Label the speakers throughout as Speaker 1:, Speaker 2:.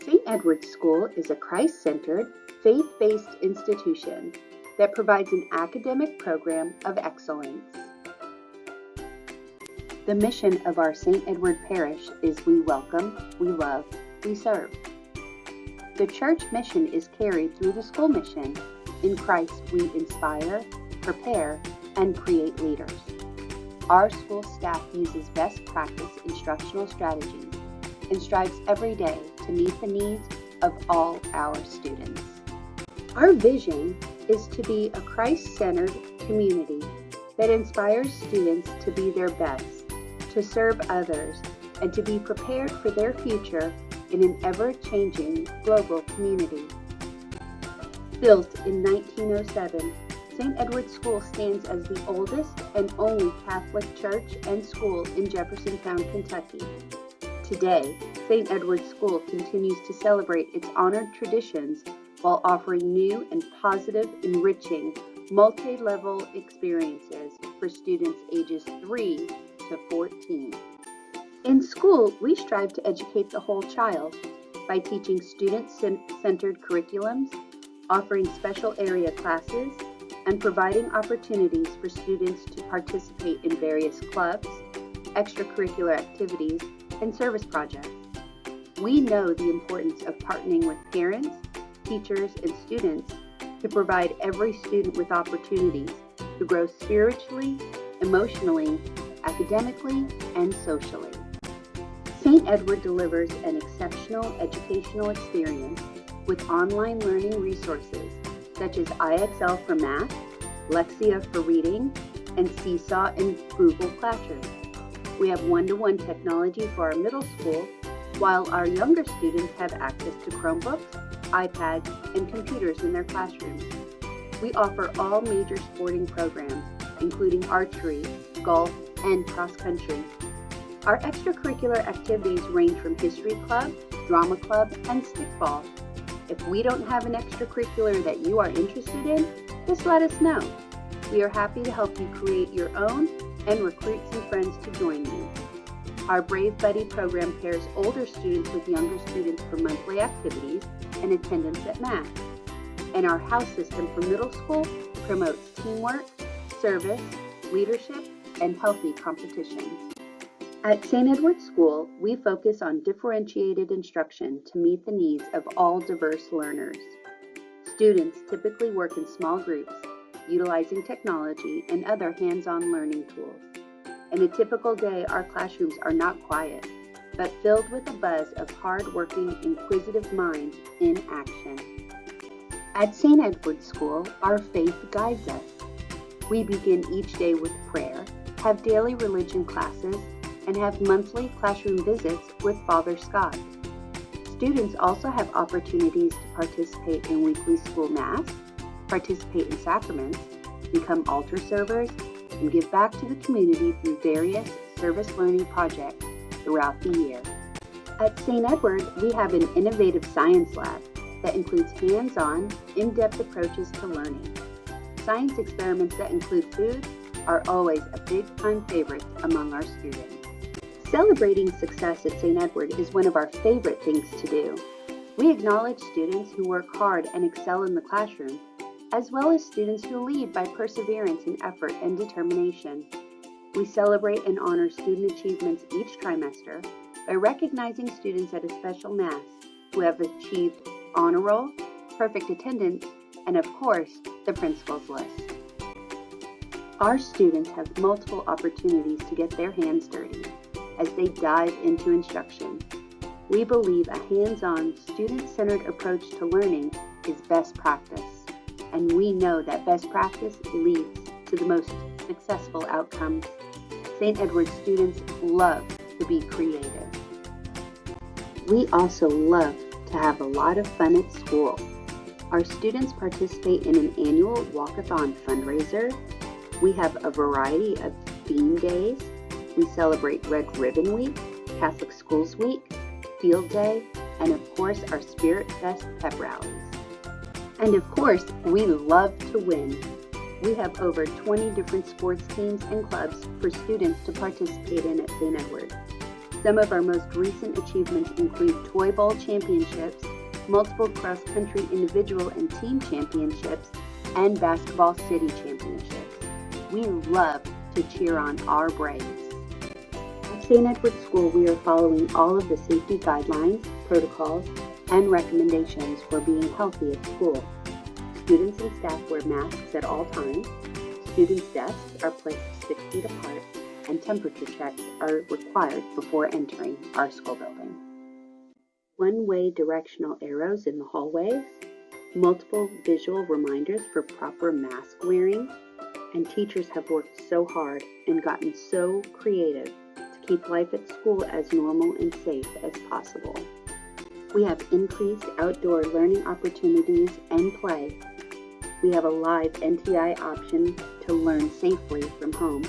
Speaker 1: St. Edward's School is a Christ-centered, faith-based institution that provides an academic program of excellence. The mission of our St. Edward Parish is we welcome, we love, we serve. The church mission is carried through the school mission. In Christ, we inspire, prepare, and create leaders. Our school staff uses best practice instructional strategies and strives every day to meet the needs of all our students. Our vision is to be a Christ-centered community that inspires students to be their best, to serve others, and to be prepared for their future in an ever-changing global community. Built in 1907, St. Edward's School stands as the oldest and only Catholic church and school in Jeffersontown, Kentucky. Today, St. Edward's School continues to celebrate its honored traditions while offering new and positive, enriching, multi-level experiences for students ages 3 to 14. In school, we strive to educate the whole child by teaching student-centered curriculums, offering special area classes, and providing opportunities for students to participate in various clubs, extracurricular activities, and service projects. We know the importance of partnering with parents, teachers, and students to provide every student with opportunities to grow spiritually, emotionally, academically, and socially. St. Edward delivers an exceptional educational experience with online learning resources such as IXL for math, Lexia for reading, and Seesaw and Google Classroom. We have one-to-one technology for our middle school, while our younger students have access to Chromebooks, iPads, and computers in their classrooms. We offer all major sporting programs, including archery, golf, and cross-country. Our extracurricular activities range from history club, drama club, and stickball. If we don't have an extracurricular that you are interested in, just let us know. We are happy to help you create your own and recruit some friends to join you. Our Brave Buddy program pairs older students with younger students for monthly activities and attendance at math. And our house system for middle school promotes teamwork, service, leadership, and healthy competitions. At St. Edward's School, we focus on differentiated instruction to meet the needs of all diverse learners. Students typically work in small groups, utilizing technology and other hands-on learning tools. In a typical day, our classrooms are not quiet, but filled with a buzz of hard-working, inquisitive minds in action. At St. Edward's School, our faith guides us. We begin each day with prayer, have daily religion classes, and have monthly classroom visits with Father Scott. Students also have opportunities to participate in weekly school mass, participate in sacraments, become altar servers, and give back to the community through various service learning projects throughout the year. At St. Edward, we have an innovative science lab that includes hands-on, in-depth approaches to learning. Science experiments that include food are always a big-time favorite among our students. Celebrating success at St. Edward is one of our favorite things to do. We acknowledge students who work hard and excel in the classroom, as well as students who lead by perseverance in effort and determination. We celebrate and honor student achievements each trimester by recognizing students at a special Mass who have achieved honor roll, perfect attendance, and of course, the principal's list. Our students have multiple opportunities to get their hands dirty as they dive into instruction. We believe a hands-on, student-centered approach to learning is best practice, and we know that best practice leads to the most successful outcomes. St. Edward students love to be creative. We also love to have a lot of fun at school. Our students participate in an annual walkathon fundraiser. We have a variety of theme days. We celebrate Red Ribbon Week, Catholic Schools Week, Field Day, and of course our Spirit Fest pep rallies. And of course, we love to win. We have over 20 different sports teams and clubs for students to participate in at St. Edward. Some of our most recent achievements include Toy Bowl championships, multiple cross-country individual and team championships, and basketball city championships. We love to cheer on our Braves. At St. Edward's School, we are following all of the safety guidelines, protocols, and recommendations for being healthy at school. Students and staff wear masks at all times. Students' desks are placed 6 feet apart, and temperature checks are required before entering our school building. One-way directional arrows in the hallways, multiple visual reminders for proper mask wearing, and teachers have worked so hard and gotten so creative to keep life at school as normal and safe as possible. We have increased outdoor learning opportunities and play. We have a live NTI option to learn safely from home,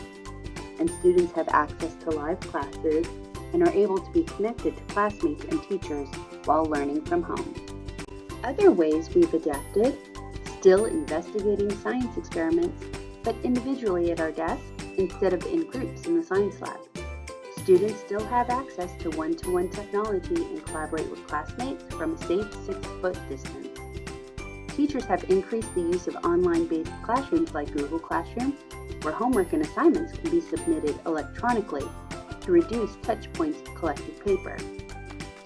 Speaker 1: and students have access to live classes and are able to be connected to classmates and teachers while learning from home. Other ways we've adapted: still investigating science experiments, but individually at our desk instead of in groups in the science lab. Students still have access to one-to-one technology and collaborate with classmates from a safe 6-foot distance. Teachers have increased the use of online-based classrooms like Google Classroom, where homework and assignments can be submitted electronically to reduce touch points of collected paper.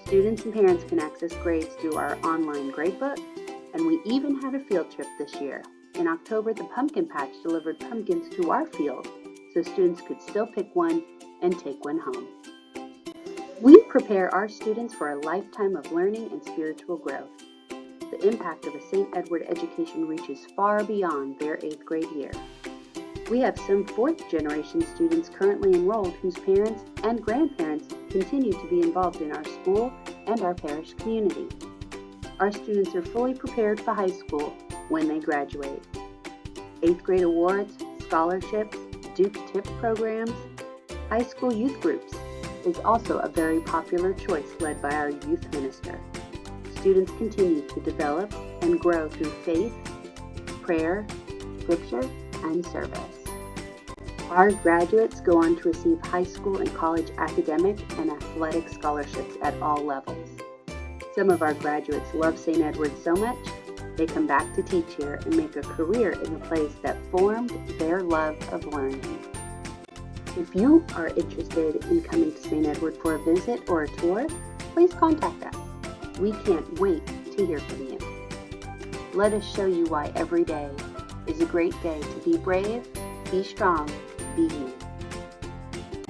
Speaker 1: Students and parents can access grades through our online gradebook, and we even had a field trip this year. In October, the Pumpkin Patch delivered pumpkins to our field, so students could still pick one and take one home. We prepare our students for a lifetime of learning and spiritual growth. The impact of a St. Edward education reaches far beyond their 8th grade year. We have some 4th-generation students currently enrolled whose parents and grandparents continue to be involved in our school and our parish community. Our students are fully prepared for high school when they graduate. 8th grade awards, scholarships, Duke Tip programs, high school youth groups is also a very popular choice led by our youth minister. Students continue to develop and grow through faith, prayer, scripture, and service. Our graduates go on to receive high school and college academic and athletic scholarships at all levels. Some of our graduates love St. Edward so much, they come back to teach here and make a career in the place that formed their love of learning. If you are interested in coming to St. Edward for a visit or a tour, please contact us. We can't wait to hear from you. Let us show you why every day is a great day to be brave, be strong, be you.